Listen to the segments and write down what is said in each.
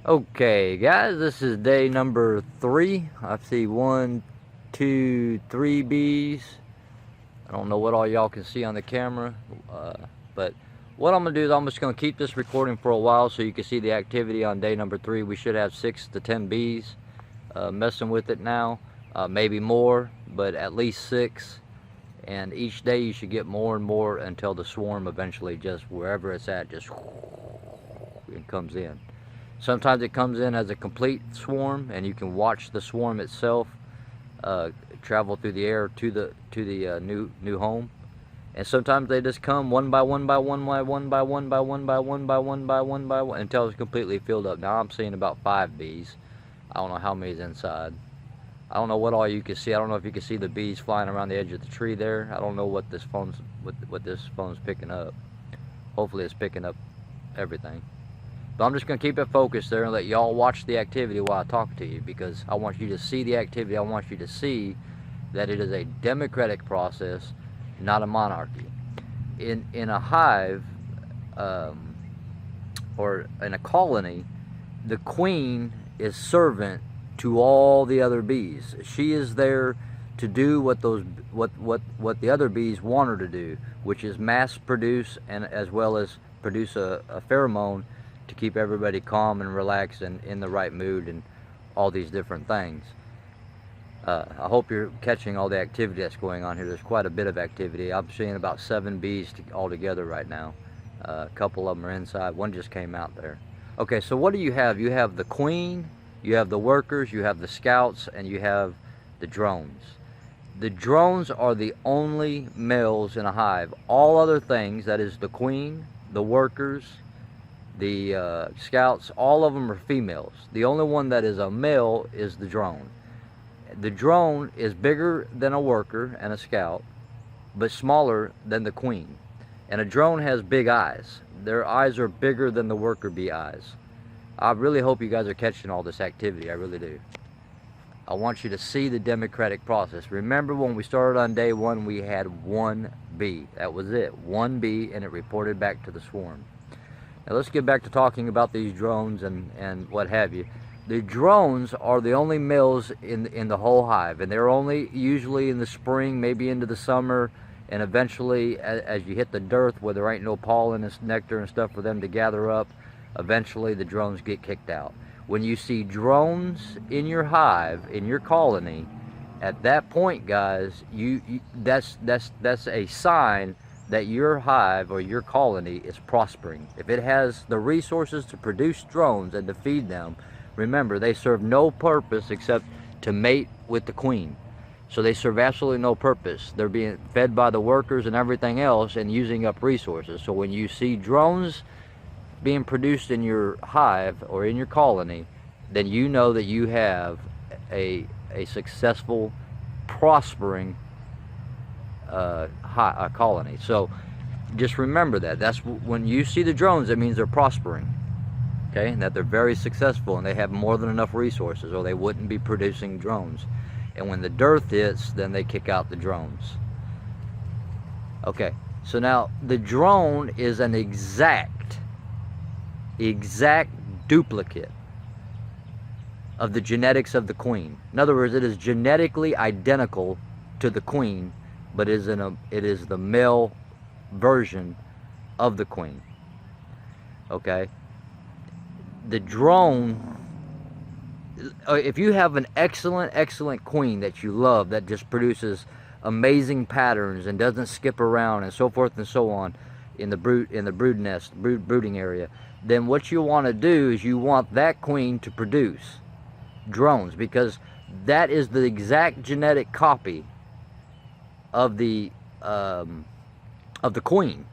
Okay, guys, this is day number 3. I see 1, 2, 3 bees. I don't know what all y'all can see on the camera, but what I'm gonna do is I'm just gonna keep this recording for a while so you can see the activity on day number 3. We should have 6 to 10 bees messing with it now, maybe more, but at least 6. And each day you should get more and more until the swarm eventually just wherever it's at just it comes in. Sometimes it comes in as a complete swarm, and you can watch the swarm itself travel through the air to the new home. And sometimes they just come one by one by one by one by one by one by one by one by one by one until it's completely filled up. Now I'm seeing about 5 bees. I don't know how many's inside. I don't know what all you can see. I don't know if you can see the bees flying around the edge of the tree there. I don't know what this phone's picking up. Hopefully it's picking up everything. But I'm just going to keep it focused there and let y'all watch the activity while I talk to you, because I want you to see the activity. I want you to see that it is a democratic process, not a monarchy. In a hive or in a colony, the queen is servant to all the other bees. She is there to do what the other bees want her to do, which is mass produce and as well as produce a pheromone to keep everybody calm and relaxed and in the right mood and all these different things. I hope you're catching all the activity that's going on here. There's quite a bit of activity. I'm seeing about 7 bees all together right now. A couple of them are inside. One just came out there. Okay, so what do you have? You have the queen, you have the workers, you have the scouts, and you have the drones. The drones are the only males in a hive. All other things, that is the queen, the workers, the scouts, all of them are females. The only one that is a male is the drone. The drone is bigger than a worker and a scout, but smaller than the queen. And a drone has big eyes. Their eyes are bigger than the worker bee eyes. I really hope you guys are catching all this activity. I really do. I want you to see the democratic process. Remember when we started on day 1, we had 1 bee. That was it. 1 bee, and it reported back to the swarm. Now let's get back to talking about these drones and what have you. The drones are the only males in the whole hive, and they're only usually in the spring, maybe into the summer, and eventually as you hit the dearth where there ain't no pollen and nectar and stuff for them to gather up, eventually the drones get kicked out. When you see drones in your hive, in your colony, at that point, guys, that's a sign that your hive or your colony is prospering. If it has the resources to produce drones and to feed them, remember, they serve no purpose except to mate with the queen. So they serve absolutely no purpose. They're being fed by the workers and everything else and using up resources. So when you see drones being produced in your hive or in your colony, then you know that you have a successful, prospering colony. So just remember that. That's when you see the drones, it means they're prospering. Okay, and that they're very successful and they have more than enough resources, or they wouldn't be producing drones. And when the dearth hits, then they kick out the drones. Okay, so now the drone is an exact duplicate of the genetics of the queen. In other words, it is genetically identical to the queen, but it is the male version of the queen. Okay, the drone, if you have an excellent queen that you love, that just produces amazing patterns and doesn't skip around and so forth and so on in the brood nest, brooding area, then what you want to do is you want that queen to produce drones, because that is the exact genetic copy of the queen.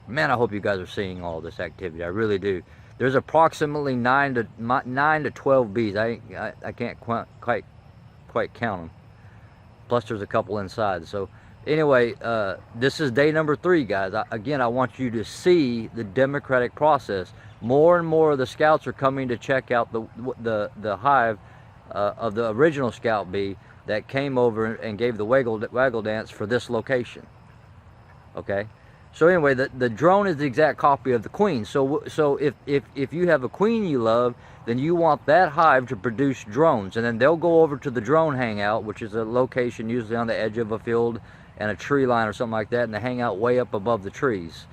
Man, I hope you guys are seeing all this activity. I really do. There's approximately 9 to 12 bees. I can't quite count them. Plus there's a couple inside. So anyway, this is day number 3, guys. Again, I want you to see the democratic process. More and more of the scouts are coming to check out the hive of the original scout bee that came over and gave the waggle dance for this location. Okay, So anyway, the drone is the exact copy of the queen. So if you have a queen you love, then you want that hive to produce drones, and then they'll go over to the drone hangout, which is a location usually on the edge of a field and a tree line or something like that, and they hang out way up above the trees.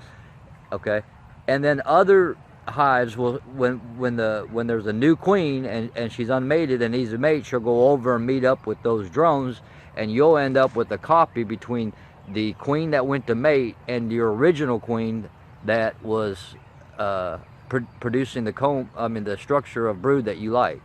Okay, and then other hives will, when there's a new queen and she's unmated and needs a mate, she'll go over and meet up with those drones, and you'll end up with a copy between the queen that went to mate and your original queen that was producing the structure of brood that you like.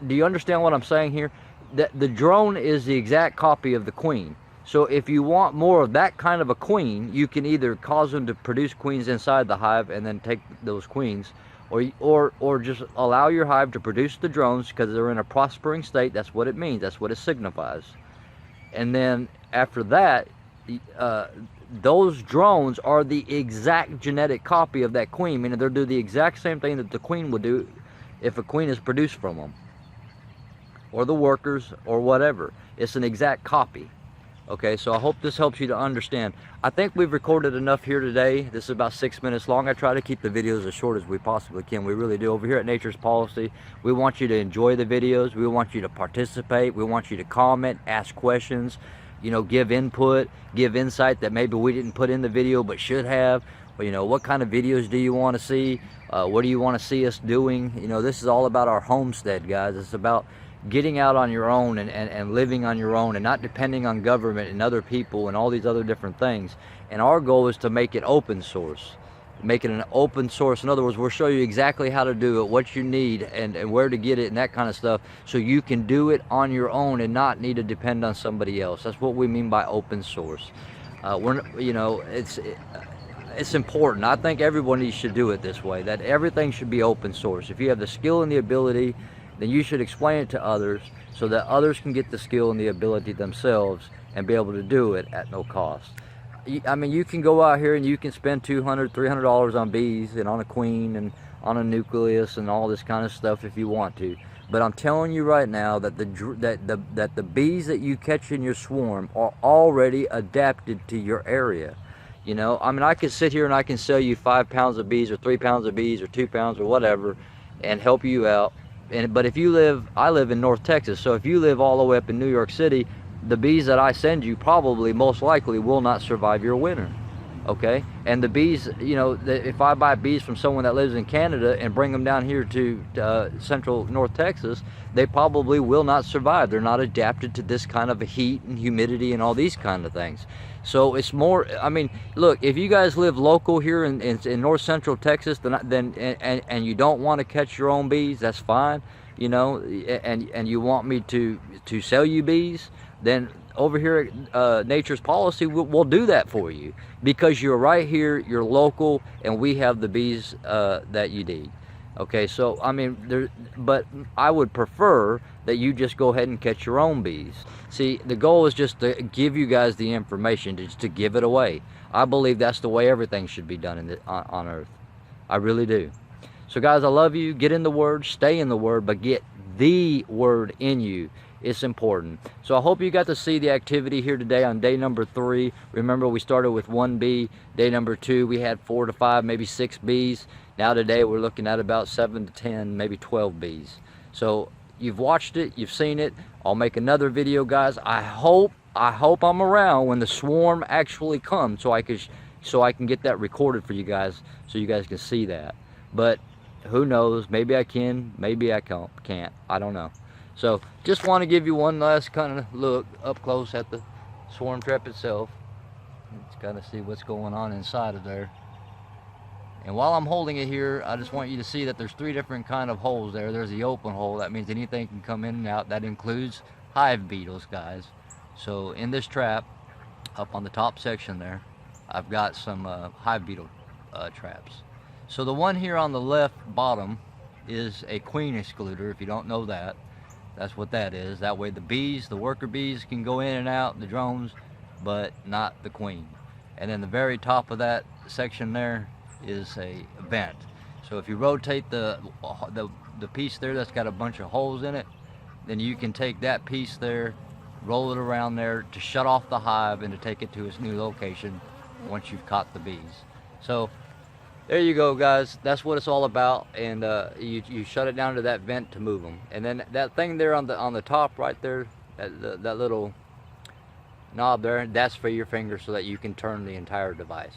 Do you understand what I'm saying here? That the drone is the exact copy of the queen. So if you want more of that kind of a queen, you can either cause them to produce queens inside the hive and then take those queens, or just allow your hive to produce the drones because they're in a prospering state. That's what it means. That's what it signifies. And then after that, those drones are the exact genetic copy of that queen, meaning they'll do the exact same thing that the queen would do if a queen is produced from them, or the workers, or whatever. It's an exact copy. Okay, so I hope this helps you to understand. I think we've recorded enough here today. This is about 6 minutes long. I try to keep the videos as short as we possibly can. We really do. Over here at Nature's Policy, we want you to enjoy the videos. We want you to participate. We want you to comment, ask questions, give input, give insight that maybe we didn't put in the video but should have. What kind of videos do you want to see? What do you want to see us doing? This is all about our homestead, guys. It's about getting out on your own and living on your own and not depending on government and other people and all these other different things. And our goal is to make it open source. Make it an open source. In other words, we'll show you exactly how to do it, what you need, and where to get it and that kind of stuff, so you can do it on your own and not need to depend on somebody else. That's what we mean by open source. It's important. I think everybody should do it this way, that everything should be open source. If you have the skill and the ability, then you should explain it to others so that others can get the skill and the ability themselves and be able to do it at no cost. I mean, you can go out here and you can spend $200, $300 on bees and on a queen and on a nucleus and all this kind of stuff if you want to. But I'm telling you right now that the bees that you catch in your swarm are already adapted to your area. I mean, I could sit here and I can sell you 5 pounds of bees or 3 pounds of bees or 2 pounds or whatever and help you out. But if I live in North Texas, so if you live all the way up in New York City, the bees that I send you probably, most likely, will not survive your winter. Okay? And the bees, if I buy bees from someone that lives in Canada and bring them down here to central North Texas, they probably will not survive. They're not adapted to this kind of heat and humidity and all these kind of things. So it's more, I mean, look, if you guys live local here in north central Texas, and you don't want to catch your own bees, that's fine, and you want me to sell you bees, then over here at Nature's Policy, we'll do that for you, because you're right here, you're local, and we have the bees that you need. Okay, so I mean, but I would prefer that you just go ahead and catch your own bees. See, the goal is just to give you guys the information, just to give it away. I believe that's the way everything should be done on Earth. I really do. So guys, I love you. Get in the Word, stay in the Word, but get the Word in you. It's important. So I hope you got to see the activity here today on day number 3. Remember, we started with 1 bee. Day number 2, we had 4 to 5, maybe 6 bees. Now today, we're looking at about 7 to 10, maybe 12 bees. So you've watched it, you've seen it. I'll make another video, guys. I hope I'm around when the swarm actually comes, so I can get that recorded for you guys, so you guys can see that. But who knows? Maybe I can, maybe I can't. I don't know. So just want to give you one last kind of look up close at the swarm trap itself. Let's kind of see what's going on inside of there. And while I'm holding it here, I just want you to see that there's 3 different kind of holes there. There's the open hole. That means anything can come in and out. That includes hive beetles, guys. So in this trap, up on the top section there, I've got some hive beetle traps. So the one here on the left bottom is a queen excluder, if you don't know that. That's what that is. That way the bees, the worker bees, can go in and out, the drones, but not the queen. And then the very top of that section there is a vent. So if you rotate the piece there that's got a bunch of holes in it, then you can take that piece there, roll it around there to shut off the hive and to take it to its new location once you've caught the bees. So there you go, guys. That's what it's all about. And you shut it down to that vent to move them. And then that thing there on the top right there, that little knob there, that's for your finger so that you can turn the entire device.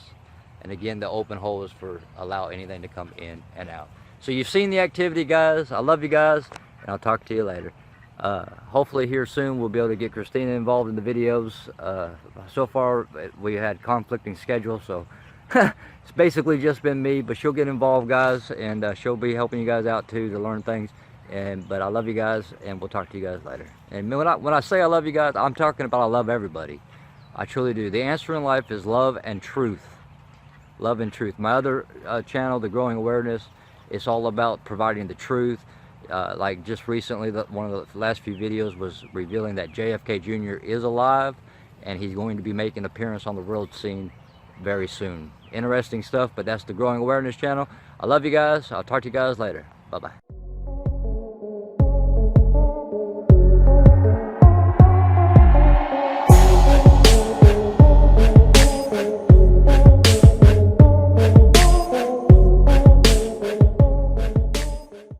And again, the open hole is for allow anything to come in and out. So you've seen the activity, guys. I love you guys, and I'll talk to you later. Hopefully here soon we'll be able to get Christina involved in the videos. So far we had conflicting schedules, so it's basically just been me, but she'll get involved, guys, and she'll be helping you guys out too to learn things. But I love you guys, and we'll talk to you guys later. And when I say I love you guys, I'm talking about I love everybody. I truly do. The answer in life is love and truth. Love and truth. My other channel, The Growing Awareness, it's all about providing the truth. Like just recently, one of the last few videos was revealing that JFK Jr. is alive, and he's going to be making an appearance on the world scene very soon. Interesting stuff, but that's The Growing Awareness channel. I love you guys. I'll talk to you guys later. Bye-bye.